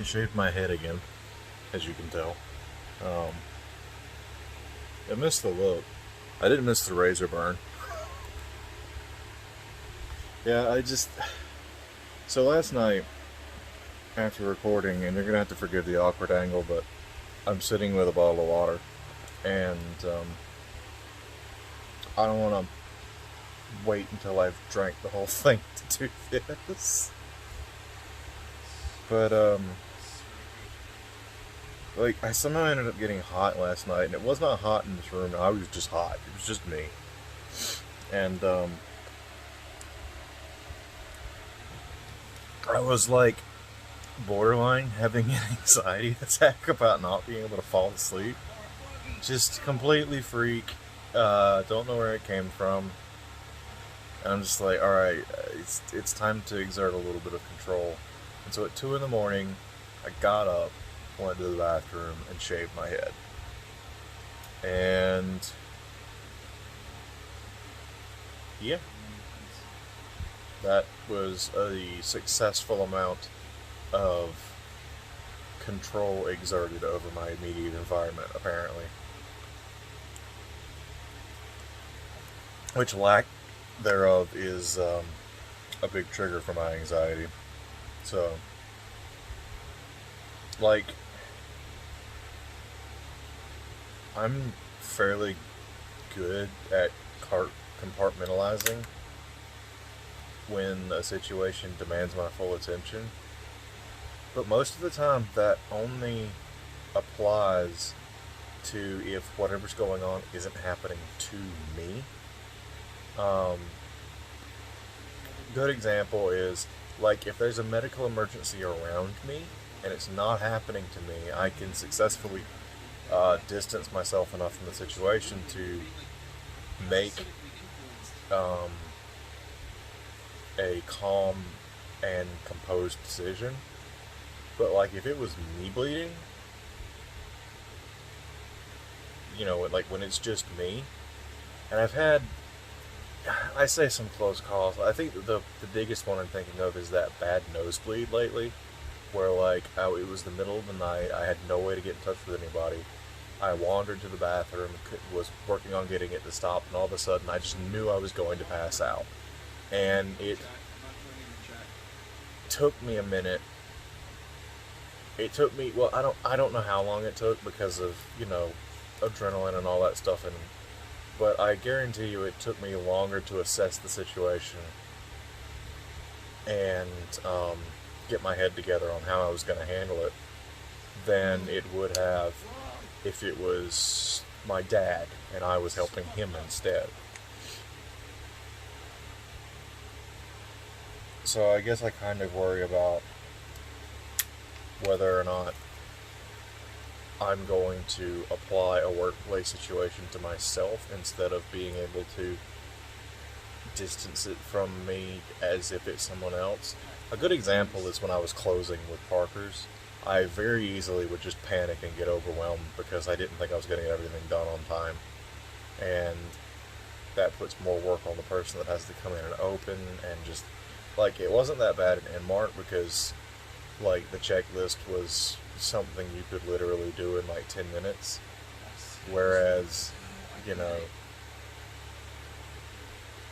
I shaved my head again, as you can tell. Um, I missed the look. I didn't miss the razor burn. Yeah, I just. So last night, after recording, and you're gonna have to forgive the awkward angle, but I'm sitting with a bottle of water, and I don't want to wait until I've drank the whole thing to do this. But like I somehow ended up getting hot last night, and it was not hot in this room. I was just hot. It was just me, and I was like borderline having an anxiety attack about not being able to fall asleep. Just completely freak. Don't know where it came from. And I'm just like, all right, it's time to exert a little bit of control. And so at 2 in the morning, I got up, went to the bathroom, and shaved my head. And yeah, that was a successful amount of control exerted over my immediate environment, apparently. Which lack thereof is a big trigger for my anxiety. So, like, I'm fairly good at compartmentalizing when a situation demands my full attention. But most of the time, that only applies to if whatever's going on isn't happening to me. Um, Good example is like if there's a medical emergency around me and it's not happening to me, I can successfully distance myself enough from the situation to make um, a calm and composed decision. But like if it was me bleeding, like when it's just me, and I say some close calls. I think the biggest one I'm thinking of is that bad nosebleed lately, where like it was the middle of the night, I had no way to get in touch with anybody. I wandered to the bathroom, was working on getting it to stop, and all of a sudden I just knew I was going to pass out, and it took me a minute. It took me well, I don't know how long it took because of adrenaline and all that stuff, and but I guarantee you it took me longer to assess the situation and get my head together on how I was going to handle it than it would have if it was my dad and I was helping him instead. So I guess I kind of worry about whether or not I'm going to apply a workplace situation to myself instead of being able to distance it from me as if it's someone else. A good example is when I was closing with Parker's. I very easily would just panic and get overwhelmed because I didn't think I was getting everything done on time. And that puts more work on the person that has to come in and open, and just like it wasn't that bad in Mart because like the checklist was something you could literally do in like 10 minutes, whereas you know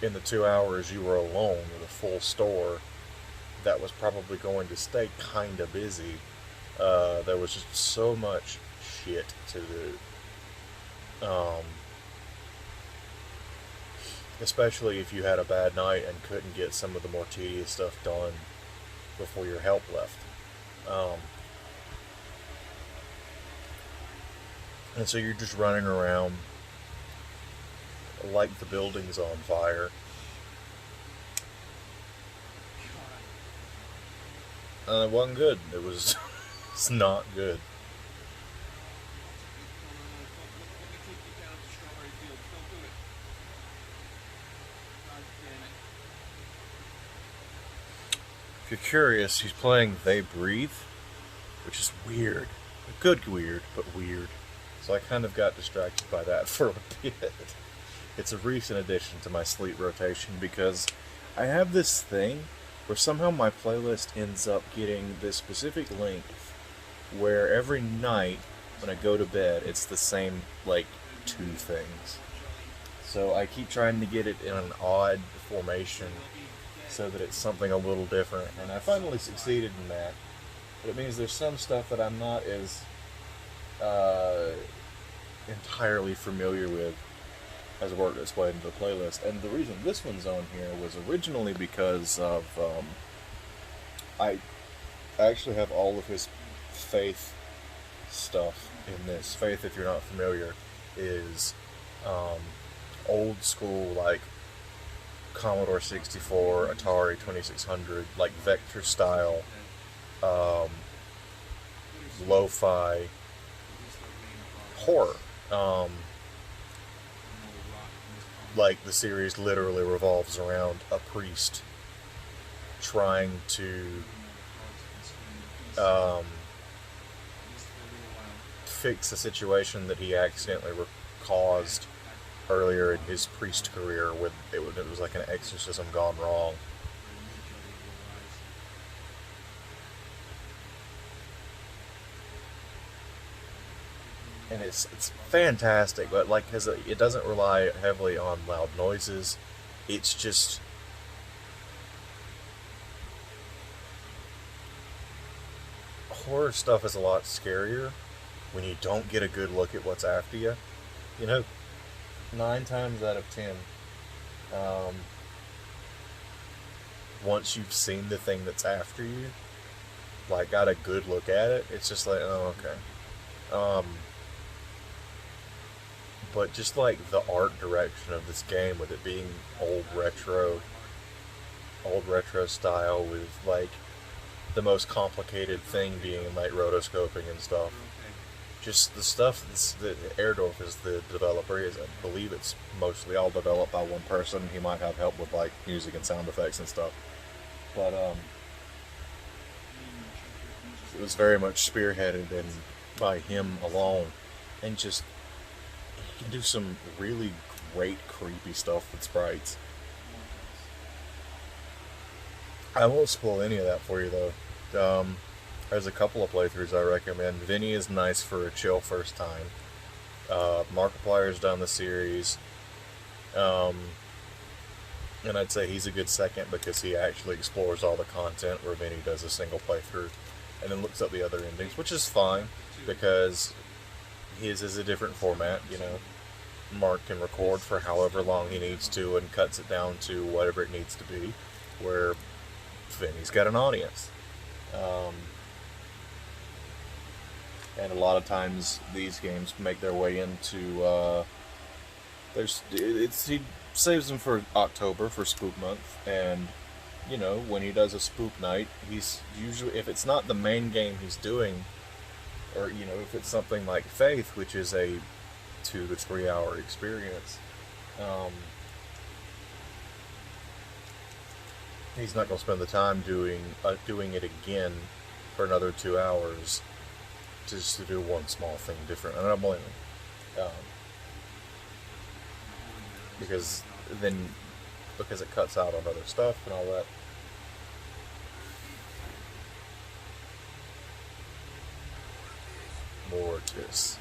in the 2 hours you were alone with a full store that was probably going to stay kind of busy. There was just so much shit to do, especially if you had a bad night and couldn't get some of the more tedious stuff done before your help left. Um, and so you're just running around like the building's on fire. It wasn't good. It was it's not good. If you're curious, he's playing They Breathe, which is weird. Good weird, but weird. So I kind of got distracted by that for a bit. It's a recent addition to my sleep rotation because I have this thing where somehow my playlist ends up getting this specific length where every night when I go to bed, it's the same, like, two things. So I keep trying to get it in an odd formation so that it's something a little different. And I finally succeeded in that. But it means there's some stuff that I'm not as uh, entirely familiar with as work that's played into the playlist. And the reason this one's on here was originally because of I actually have all of his Faith stuff in this. Faith, if you're not familiar, is um, old school, like Commodore 64, Atari 2600, like vector style, um, lo-fi horror. Um, like the series literally revolves around a priest trying to um, fix a situation that he accidentally caused earlier in his priest career with it was like an exorcism gone wrong. And it's fantastic, but like because it doesn't rely heavily on loud noises. It's just horror stuff is a lot scarier when you don't get a good look at what's after you. You know, 9 times out of 10, um, once you've seen the thing that's after you, like got a good look at it, it's just like, oh, okay. But just like the art direction of this game, with it being old retro style, with like the most complicated thing being like rotoscoping and stuff. Just the stuff that Airdorf is the developer. Is I believe it's mostly all developed by one person. He might have help with like music and sound effects and stuff, but it was very much spearheaded and by him alone, and just he can do some really great creepy stuff with sprites. I won't spoil any of that for you though. There's a couple of playthroughs I recommend. Vinny is nice for a chill first time. Markiplier's done the series, um, and I'd say he's a good second because he actually explores all the content where Vinny does a single playthrough and then looks up the other endings, which is fine because his is a different format. You know, Mark can record for however long he needs to and cuts it down to whatever it needs to be, where Vinny's got an audience. Um, and a lot of times these games make their way into he saves them for October for Spook Month, and you know when he does a Spook Night, he's usually, if it's not the main game he's doing, or you know if it's something like Faith, which is a 2 to 3 hour experience, um, he's not going to spend the time doing it again for another 2 hours just to do one small thing different. And I don't blame him, because then because it cuts out on other stuff and all that. Mortis.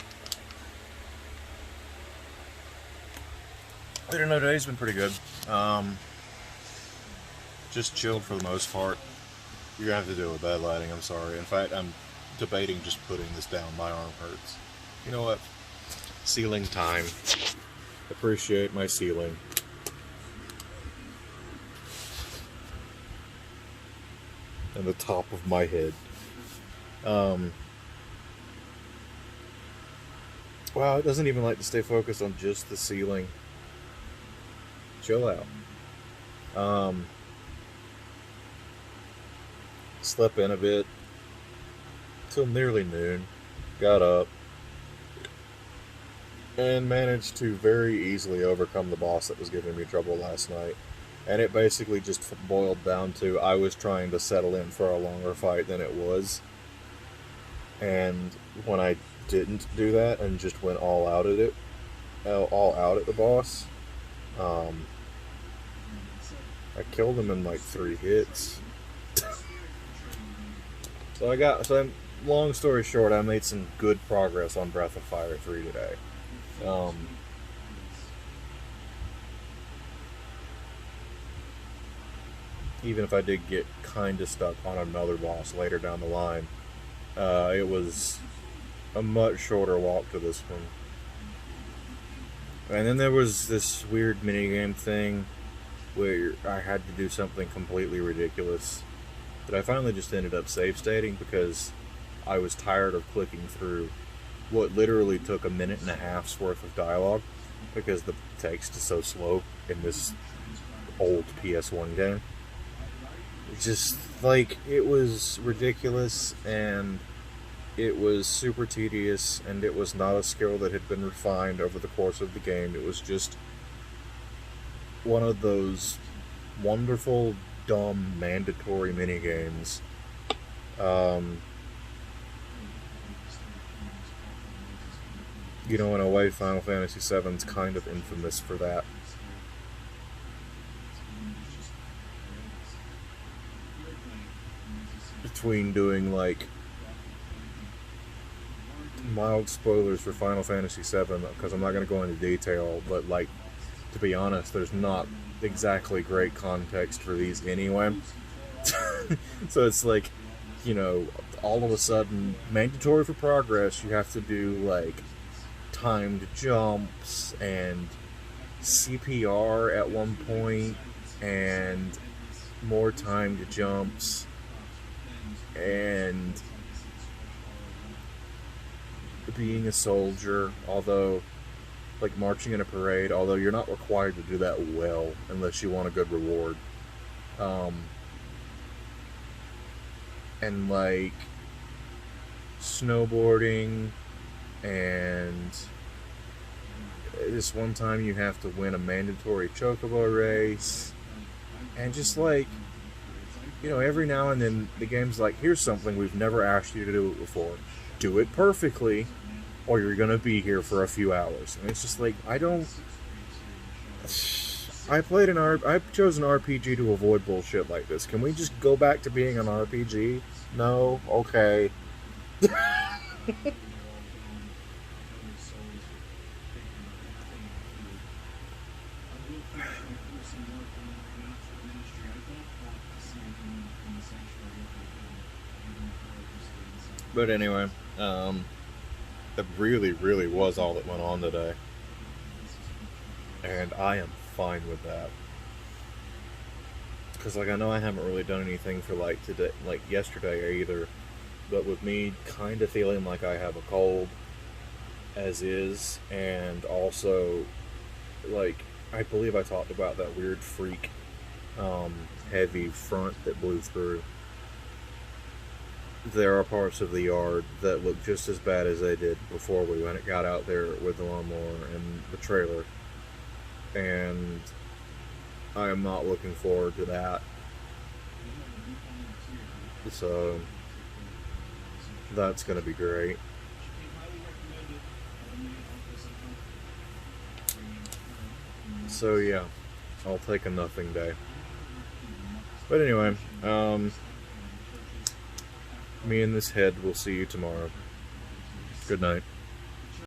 I don't know. Today's been pretty good. Just chilled for the most part. You're gonna have to deal with bad lighting. I'm sorry. In fact, I'm debating just putting this down. My arm hurts. You know what? Ceiling time. Appreciate my ceiling. And the top of my head. Wow, it doesn't even like to stay focused on just the ceiling. Chill out. Slept in a bit till nearly noon. Got up and managed to very easily overcome the boss that was giving me trouble last night. And it basically just boiled down to I was trying to settle in for a longer fight than it was. And when I didn't do that and just went all out at it, all out at the boss, I killed him in like 3 hits. So long story short, I made some good progress on Breath of Fire 3 today. Even if I did get kind of stuck on another boss later down the line, it was a much shorter walk to this one. And then there was this weird minigame thing where I had to do something completely ridiculous that I finally just ended up save stating because I was tired of clicking through what literally took a minute and a half's worth of dialogue because the text is so slow in this old PS1 game. Just like, it was ridiculous and it was super tedious, and it was not a skill that had been refined over the course of the game. It was just one of those wonderful, dumb, mandatory minigames. You know, in a way, Final Fantasy VII's kind of infamous for that. Between doing, like, mild spoilers for Final Fantasy VII, because I'm not going to go into detail, but, like, to be honest, there's not exactly great context for these anyway. So it's like, you know, all of a sudden, mandatory for progress, you have to do, like, timed jumps and CPR at one point, and more timed jumps, and being a soldier, although, like, marching in a parade, although you're not required to do that well unless you want a good reward. And, like, snowboarding, and this one time you have to win a mandatory chocobo race, and just, like, you know, every now and then the game's like, here's something we've never asked you to do it before. Do it perfectly, or you're gonna be here for a few hours. And it's just like, I chose an RPG to avoid bullshit like this. Can we just go back to being an RPG? No? Okay. But anyway, that really, really was all that went on today. And I am fine with that. Because, like, I know I haven't really done anything for, like, today, like, yesterday either. But with me kind of feeling like I have a cold, as is, and also, like, I believe I talked about that weird freak, heavy front that blew through. There are parts of the yard that look just as bad as they did before we got out there with the lawnmower and the trailer. And I am not looking forward to that. So that's going to be great. So yeah, I'll take a nothing day. But anyway, me and this head will see you tomorrow. Good night.